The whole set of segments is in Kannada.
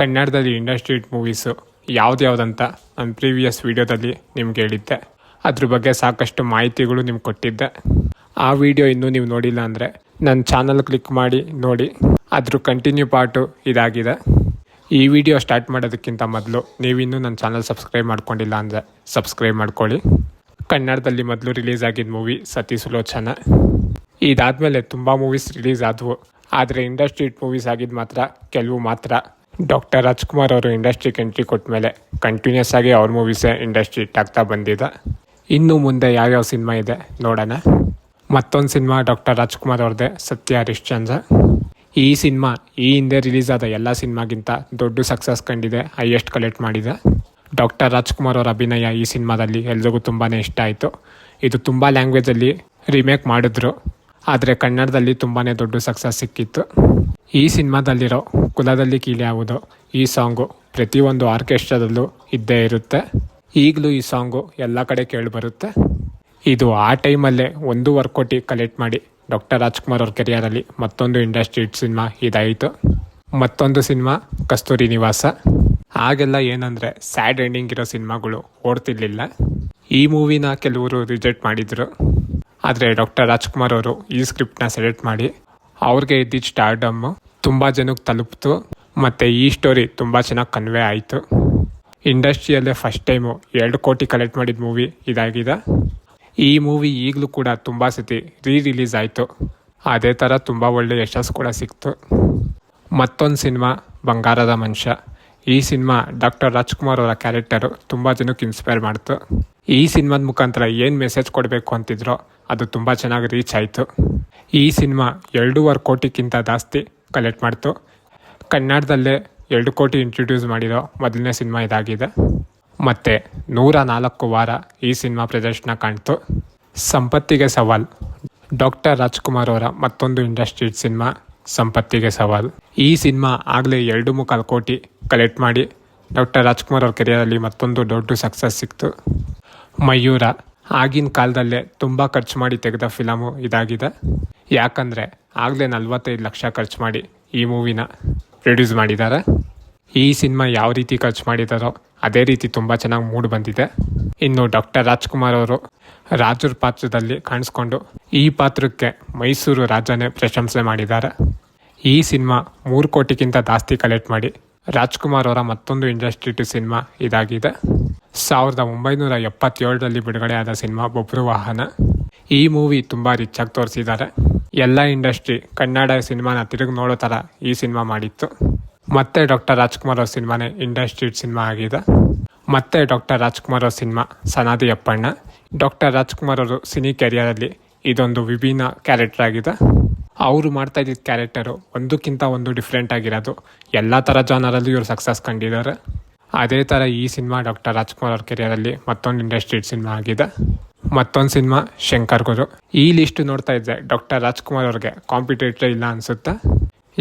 ಕನ್ನಡದಲ್ಲಿ ಇಂಡಸ್ಟ್ರಿ ಮೂವೀಸು ಯಾವುದಂತ ನಾನು ಪ್ರೀವಿಯಸ್ ವಿಡಿಯೋದಲ್ಲಿ ನಿಮ್ಗೆ ಹೇಳಿದ್ದೆ. ಅದ್ರ ಬಗ್ಗೆ ಸಾಕಷ್ಟು ಮಾಹಿತಿಗಳು ನಿಮ್ಗೆ ಕೊಟ್ಟಿದ್ದೆ. ಆ ವಿಡಿಯೋ ಇನ್ನೂ ನೀವು ನೋಡಿಲ್ಲ ಅಂದರೆ ನನ್ನ ಚಾನಲ್ ಕ್ಲಿಕ್ ಮಾಡಿ ನೋಡಿ. ಅದ್ರ ಕಂಟಿನ್ಯೂ ಪಾರ್ಟು ಇದಾಗಿದೆ. ಈ ವಿಡಿಯೋ ಸ್ಟಾರ್ಟ್ ಮಾಡೋದಕ್ಕಿಂತ ಮೊದಲು ನೀವಿನ್ನೂ ನನ್ನ ಚಾನಲ್ ಸಬ್ಸ್ಕ್ರೈಬ್ ಮಾಡ್ಕೊಂಡಿಲ್ಲ ಅಂದರೆ ಸಬ್ಸ್ಕ್ರೈಬ್ ಮಾಡ್ಕೊಳ್ಳಿ. ಕನ್ನಡದಲ್ಲಿ ಮೊದಲು ರಿಲೀಸ್ ಆಗಿದ್ದ ಮೂವಿ ಸತಿ ಸುಲೋಚನ. ಇದಾದಮೇಲೆ ತುಂಬ ಮೂವೀಸ್ ರಿಲೀಸ್ ಆದವು, ಆದರೆ ಇಂಡಸ್ಟ್ರಿ ಮೂವೀಸ್ ಆಗಿದ್ದು ಮಾತ್ರ ಕೆಲವು ಮಾತ್ರ. ಡಾಕ್ಟರ್ ರಾಜ್ಕುಮಾರ್ ಅವರು ಇಂಡಸ್ಟ್ರಿಗೆ ಎಂಟ್ರಿ ಕೊಟ್ಟ ಮೇಲೆ ಕಂಟಿನ್ಯೂಸ್ ಆಗಿ ಅವ್ರ ಮೂವೀಸೇ ಇಂಡಸ್ಟ್ರಿ ಆಗ್ತಾ ಬಂದಿದೆ. ಇನ್ನು ಮುಂದೆ ಯಾವ್ಯಾವ ಸಿನಿಮಾ ಇದೆ ನೋಡೋಣ. ಮತ್ತೊಂದು ಸಿನಿಮಾ ಡಾಕ್ಟರ್ ರಾಜ್ಕುಮಾರ್ ಅವ್ರದ್ದೇ, ಸತ್ಯ ಹರಿಶ್ಚಂದ್ರ. ಈ ಸಿನಿಮಾ ಈ ಹಿಂದೆ ರಿಲೀಸ್ ಆದ ಎಲ್ಲ ಸಿನಿಮಾಗಿಂತ ದೊಡ್ಡ ಸಕ್ಸಸ್ ಕಂಡಿದೆ, ಹೈಯೆಸ್ಟ್ ಕಲೆಕ್ಟ್ ಮಾಡಿದೆ. ಡಾಕ್ಟರ್ ರಾಜ್ಕುಮಾರ್ ಅವರ ಅಭಿನಯ ಈ ಸಿನಿಮಾದಲ್ಲಿ ಎಲ್ರಿಗೂ ತುಂಬಾ ಇಷ್ಟ ಆಯಿತು. ಇದು ತುಂಬ ಲ್ಯಾಂಗ್ವೇಜಲ್ಲಿ ರೀಮೇಕ್ ಮಾಡಿದ್ರು, ಆದರೆ ಕನ್ನಡದಲ್ಲಿ ತುಂಬಾ ದೊಡ್ಡ ಸಕ್ಸಸ್ ಸಿಕ್ಕಿತ್ತು. ಈ ಸಿನಿಮಾದಲ್ಲಿರೋ ಕುಲದಲ್ಲಿ ಕೀಲೆ ಯಾವುದು ಈ ಸಾಂಗು ಪ್ರತಿಯೊಂದು ಆರ್ಕೆಸ್ಟ್ರಾದಲ್ಲೂ ಇದ್ದೇ ಇರುತ್ತೆ. ಈಗಲೂ ಈ ಸಾಂಗು ಎಲ್ಲ ಕಡೆ ಕೇಳಿಬರುತ್ತೆ. ಇದು ಆ ಟೈಮಲ್ಲೇ 1.5 ಕೋಟಿ ಕಲೆಕ್ಟ್ ಮಾಡಿ ಡಾಕ್ಟರ್ ರಾಜ್ಕುಮಾರ್ ಅವ್ರ ಕೆರಿಯರಲ್ಲಿ ಮತ್ತೊಂದು ಇಂಡಸ್ಟ್ರಿ ಸಿನಿಮಾ ಇದಾಯಿತು. ಮತ್ತೊಂದು ಸಿನಿಮಾ ಕಸ್ತೂರಿ ನಿವಾಸ. ಆಗೆಲ್ಲ ಏನಂದರೆ ಸ್ಯಾಡ್ ಎಂಡಿಂಗ್ ಇರೋ ಸಿನಿಮಾಗಳು ಓಡ್ತಿರ್ಲಿಲ್ಲ. ಈ ಮೂವಿನ ಕೆಲವರು ರಿಜೆಕ್ಟ್ ಮಾಡಿದರು, ಆದರೆ ಡಾಕ್ಟರ್ ರಾಜ್ಕುಮಾರ್ ಅವರು ಈ ಸ್ಕ್ರಿಪ್ಟ್ನ ಸೆಲೆಕ್ಟ್ ಮಾಡಿ ಅವ್ರಿಗೆ ಇದ್ದಿದ್ದ ಸ್ಟಾರ್ಡಮ್ಮು ತುಂಬ ಜನಕ್ಕೆ ತಲುಪಿತು. ಮತ್ತು ಈ ಸ್ಟೋರಿ ತುಂಬ ಚೆನ್ನಾಗಿ ಕನ್ವೆ ಆಯಿತು. ಇಂಡಸ್ಟ್ರಿಯಲ್ಲೇ ಫಸ್ಟ್ ಟೈಮು 2 ಕೋಟಿ ಕಲೆಕ್ಟ್ ಮಾಡಿದ ಮೂವಿ ಇದಾಗಿದೆ. ಈ ಮೂವಿ ಈಗಲೂ ಕೂಡ ತುಂಬ ಸತಿ ರಿಲೀಸ್ ಆಯಿತು. ಅದೇ ಥರ ತುಂಬ ಒಳ್ಳೆಯ ಯಶಸ್ಸು ಕೂಡ ಸಿಕ್ತು. ಮತ್ತೊಂದು ಸಿನಿಮಾ ಬಂಗಾರದ ಮನುಷ್ಯ. ಈ ಸಿನಿಮಾ ಡಾಕ್ಟರ್ ರಾಜ್ಕುಮಾರ್ ಅವರ ಕ್ಯಾರೆಕ್ಟರು ತುಂಬ ಜನಕ್ಕೆ ಇನ್ಸ್ಪೈರ್ ಮಾಡ್ತು. ಈ ಸಿನಿಮಾದ ಮುಖಾಂತರ ಏನು ಮೆಸೇಜ್ ಕೊಡಬೇಕು ಅಂತಿದ್ರೋ ಅದು ತುಂಬ ಚೆನ್ನಾಗಿ ರೀಚ್ ಆಯಿತು. ಈ ಸಿನಿಮಾ 2.5 ಕೋಟಿಗಿಂತ ಜಾಸ್ತಿ ಕಲೆಕ್ಟ್ ಮಾಡ್ತು. ಕನ್ನಡದಲ್ಲೇ 2 ಕೋಟಿ ಇಂಟ್ರೊಡ್ಯೂಸ್ ಮಾಡಿರೋ ಮೊದಲನೇ ಸಿನಿಮಾ ಇದಾಗಿದೆ. ಮತ್ತು 104 ವಾರ ಈ ಸಿನಿಮಾ ಪ್ರದರ್ಶನ ಕಾಣ್ತು. ಸಂಪತ್ತಿಗೆ ಸವಾಲ್. ಡಾಕ್ಟರ್ ರಾಜ್ಕುಮಾರ್ ಅವರ ಮತ್ತೊಂದು ಇಂಡಸ್ಟ್ರಿ ಸಿನಿಮಾ ಸಂಪತ್ತಿಗೆ ಸವಾಲ್. ಈ ಸಿನಿಮಾ ಆಗಲೇ 2.25 ಕೋಟಿ ಕಲೆಕ್ಟ್ ಮಾಡಿ ಡಾಕ್ಟರ್ ರಾಜ್ಕುಮಾರ್ ಅವ್ರ ಕೆರಿಯರಲ್ಲಿ ಮತ್ತೊಂದು ದೊಡ್ಡ ಸಕ್ಸಸ್ ಸಿಕ್ತು. ಮಯೂರ. ಆಗಿನ ಕಾಲದಲ್ಲೇ ತುಂಬ ಖರ್ಚು ಮಾಡಿ ತೆಗೆದ ಫಿಲಮು ಇದಾಗಿದೆ. ಯಾಕಂದರೆ ಆಗಲೇ 45 ಲಕ್ಷ ಖರ್ಚು ಮಾಡಿ ಈ ಮೂವಿನ ಪ್ರೊಡ್ಯೂಸ್ ಮಾಡಿದ್ದಾರೆ. ಈ ಸಿನಿಮಾ ಯಾವ ರೀತಿ ಖರ್ಚು ಮಾಡಿದಾರೋ ಅದೇ ರೀತಿ ತುಂಬ ಚೆನ್ನಾಗಿ ಮೂಡ್ ಬಂದಿದೆ. ಇನ್ನು ಡಾಕ್ಟರ್ ರಾಜ್ಕುಮಾರ್ ಅವರು ರಾಜರ ಪಾತ್ರದಲ್ಲಿ ಕಾಣಿಸ್ಕೊಂಡು ಈ ಪಾತ್ರಕ್ಕೆ ಮೈಸೂರು ರಾಜನೇ ಪ್ರಶಂಸೆ ಮಾಡಿದ್ದಾರೆ. ಈ ಸಿನಿಮಾ 3 ಕೋಟಿಗಿಂತ ಜಾಸ್ತಿ ಕಲೆಕ್ಟ್ ಮಾಡಿ ರಾಜ್ಕುಮಾರ್ ಅವರ ಮತ್ತೊಂದು ಇಂಡಸ್ಟ್ರಿ ಸಿನಿಮಾ ಇದಾಗಿದೆ. 1977ರಲ್ಲಿ ಬಿಡುಗಡೆ ಆದ ಸಿನಿಮಾ ಬೊಬ್ರು ವಾಹನ. ಈ ಮೂವಿ ತುಂಬ ರಿಚ್ ಆಗಿ ತೋರಿಸಿದ್ದಾರೆ. ಎಲ್ಲ ಇಂಡಸ್ಟ್ರಿ ಕನ್ನಡ ಸಿನಿಮಾನ ತಿರುಗಿ ನೋಡೋ ಥರ ಈ ಸಿನಿಮಾ ಮಾಡಿತ್ತು. ಮತ್ತೆ ಡಾಕ್ಟರ್ ರಾಜ್ಕುಮಾರ್ ಅವ್ರ ಸಿನಿಮಾನೇ ಇಂಡಸ್ಟ್ರಿ ಸಿನಿಮಾ ಆಗಿದೆ. ಮತ್ತೆ ಡಾಕ್ಟರ್ ರಾಜ್ಕುಮಾರ್ ಅವ್ರ ಸಿನಿಮಾ ಸನಾದಿ ಅಪ್ಪಣ್ಣ. ಡಾಕ್ಟರ್ ರಾಜ್ಕುಮಾರ್ ಅವರು ಸಿನಿ ಕ್ಯಾರಿಯರಲ್ಲಿ ಇದೊಂದು ವಿಭಿನ್ನ ಕ್ಯಾರೆಕ್ಟರ್ ಆಗಿದೆ. ಅವರು ಮಾಡ್ತಾ ಇದ್ದಿದ್ದ ಕ್ಯಾರೆಕ್ಟರು ಒಂದಕ್ಕಿಂತ ಒಂದು ಡಿಫ್ರೆಂಟ್ ಆಗಿರೋದು. ಎಲ್ಲ ಥರ ಜಾನರಲ್ಲೂ ಇವರು ಸಕ್ಸಸ್ ಕಂಡಿದ್ದಾರೆ. ಅದೇ ಥರ ಈ ಸಿನಿಮಾ ಡಾಕ್ಟರ್ ರಾಜ್ಕುಮಾರ್ ಅವ್ರ ಕೆರಿಯರಲ್ಲಿ ಮತ್ತೊಂದು ಇಂಡಸ್ಟ್ರಿ ಸಿನಿಮಾ ಆಗಿದೆ. ಮತ್ತೊಂದು ಸಿನಿಮಾ ಶಂಕರ್ ಗುರು. ಈ ಲಿಸ್ಟ್ ನೋಡ್ತಾ ಇದ್ದೆ ಡಾಕ್ಟರ್ ರಾಜ್ಕುಮಾರ್ ಅವ್ರಿಗೆ ಕಾಂಪಿಟೇಟರ್ ಇಲ್ಲ ಅನಿಸುತ್ತೆ.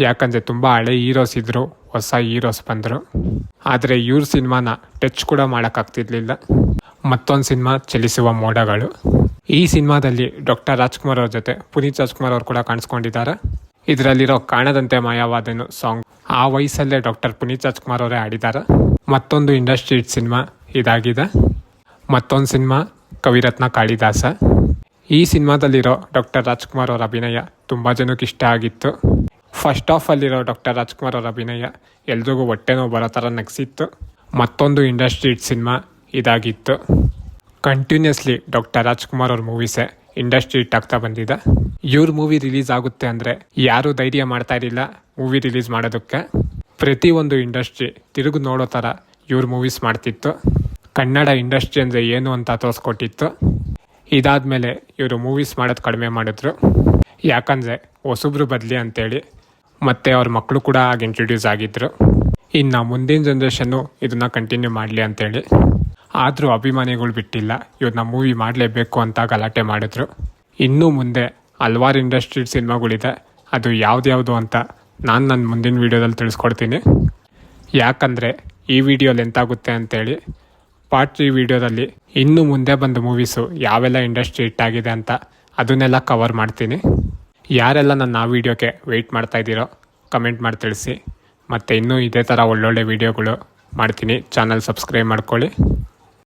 ಯಾಕಂದರೆ ತುಂಬ ಹಳೆ ಹೀರೋಸ್ ಇದ್ದರು, ಹೊಸ ಹೀರೋಸ್ ಬಂದರು, ಆದರೆ ಇವ್ರ ಸಿನಿಮಾನ ಟಚ್ ಕೂಡ ಮಾಡೋಕ್ಕಾಗ್ತಿರ್ಲಿಲ್ಲ. ಮತ್ತೊಂದು ಸಿನಿಮಾ ಚಲಿಸುವ ಮೋಡಗಳು. ಈ ಸಿನಿಮಾದಲ್ಲಿ ಡಾಕ್ಟರ್ ರಾಜ್ಕುಮಾರ್ ಅವ್ರ ಜೊತೆ ಪುನೀತ್ ರಾಜ್ಕುಮಾರ್ ಅವರು ಕೂಡ ಕಾಣಿಸ್ಕೊಂಡಿದ್ದಾರೆ. ಇದರಲ್ಲಿರೋ ಕಾಣದಂತೆ ಮಾಯವಾದನು ಸಾಂಗ್ ಆ ವಯಸ್ಸಲ್ಲೇ ಡಾಕ್ಟರ್ ಪುನೀತ್ ರಾಜ್ಕುಮಾರ್ ಅವರೇ ಆಡಿದ್ದಾರೆ. ಮತ್ತೊಂದು ಇಂಡಸ್ಟ್ರಿ ಸಿನಿಮಾ ಇದಾಗಿದೆ. ಮತ್ತೊಂದು ಸಿನಿಮಾ ಕವಿರತ್ನ ಕಾಳಿದಾಸ. ಈ ಸಿನಿಮಾದಲ್ಲಿರೋ ಡಾಕ್ಟರ್ ರಾಜ್ಕುಮಾರ್ ಅವರ ಅಭಿನಯ ತುಂಬ ಜನಕ್ಕೆ ಇಷ್ಟ ಆಗಿತ್ತು. ಫಸ್ಟ್ ಹಾಫಲ್ಲಿರೋ ಡಾಕ್ಟರ್ ರಾಜ್ಕುಮಾರ್ ಅವರ ಅಭಿನಯ ಎಲ್ರಿಗೂ ಹೊಟ್ಟೆ ನೋವು ಬರೋ ಥರ ನಗಿಸಿತ್ತು. ಮತ್ತೊಂದು ಇಂಡಸ್ಟ್ರಿ ಸಿನಿಮಾ ಇದಾಗಿತ್ತು. ಕಂಟಿನ್ಯೂಸ್ಲಿ ಡಾಕ್ಟರ್ ರಾಜ್ಕುಮಾರ್ ಅವ್ರ ಮೂವೀಸೇ ಇಂಡಸ್ಟ್ರಿ ಆಗ್ತಾ ಬಂದಿದೆ. ಇವ್ರ ಮೂವಿ ರಿಲೀಸ್ ಆಗುತ್ತೆ ಅಂದರೆ ಯಾರೂ ಧೈರ್ಯ ಮಾಡ್ತಾ ಇರಲಿಲ್ಲ ಮೂವಿ ರಿಲೀಸ್ ಮಾಡೋದಕ್ಕೆ. ಪ್ರತಿಯೊಂದು ಇಂಡಸ್ಟ್ರಿ ತಿರುಗಿ ನೋಡೋ ಥರ ಇವ್ರ ಮೂವೀಸ್ ಮಾಡ್ತಿತ್ತು. ಕನ್ನಡ ಇಂಡಸ್ಟ್ರಿ ಅಂದರೆ ಏನು ಅಂತ ತೋರಿಸ್ಕೊಟ್ಟಿತ್ತು. ಇದಾದಮೇಲೆ ಇವರು ಮೂವೀಸ್ ಮಾಡೋದು ಕಡಿಮೆ ಮಾಡಿದ್ರು. ಯಾಕಂದರೆ ಹೊಸಬ್ರು ಬದಲಿ ಅಂತೇಳಿ. ಮತ್ತು ಅವ್ರ ಮಕ್ಕಳು ಕೂಡ ಆಗ ಇಂಟ್ರೊಡ್ಯೂಸ್ ಆಗಿದ್ದರು. ಇನ್ನು ಮುಂದಿನ ಜನ್ರೇಷನ್ನು ಇದನ್ನು ಕಂಟಿನ್ಯೂ ಮಾಡಲಿ ಅಂತೇಳಿ. ಆದರೂ ಅಭಿಮಾನಿಗಳು ಬಿಟ್ಟಿಲ್ಲ, ಇವ್ರನ್ನ ಮೂವಿ ಮಾಡಲೇಬೇಕು ಅಂತ ಗಲಾಟೆ ಮಾಡಿದ್ರು. ಇನ್ನೂ ಮುಂದೆ ಹಲವಾರು ಇಂಡಸ್ಟ್ರಿ ಸಿನಿಮಾಗಳಿದೆ. ಅದು ಯಾವ್ದು ಅಂತ ನಾನು ನನ್ನ ಮುಂದಿನ ವೀಡಿಯೋದಲ್ಲಿ ತಿಳಿಸ್ಕೊಡ್ತೀನಿ. ಯಾಕಂದರೆ ಈ ವಿಡಿಯೋ ಲೆಂತ್ ಆಗುತ್ತೆ ಅಂತೇಳಿ ಪಾರ್ಟ್ 3 ವಿಡಿಯೋದಲ್ಲಿ ಇನ್ನು ಮುಂದೆ ಬಂದ ಮೂವೀಸು ಯಾವೆಲ್ಲ ಇಂಡಸ್ಟ್ರಿ ಹಿಟ್ ಆಗಿದೆ ಅಂತ ಅದನ್ನೆಲ್ಲ ಕವರ್ ಮಾಡ್ತೀನಿ. ಯಾರೆಲ್ಲ ನನ್ನ ಆ ವಿಡಿಯೋಕ್ಕೆ ವೆಯ್ಟ್ ಮಾಡ್ತಾ ಇದ್ದೀರೋ ಕಮೆಂಟ್ ಮಾಡಿ ತಿಳಿಸಿ. ಮತ್ತು ಇನ್ನೂ ಇದೇ ಥರ ಒಳ್ಳೊಳ್ಳೆ ವೀಡಿಯೋಗಳು ಮಾಡ್ತೀನಿ. ಚಾನಲ್ ಸಬ್ಸ್ಕ್ರೈಬ್ ಮಾಡ್ಕೊಳ್ಳಿ.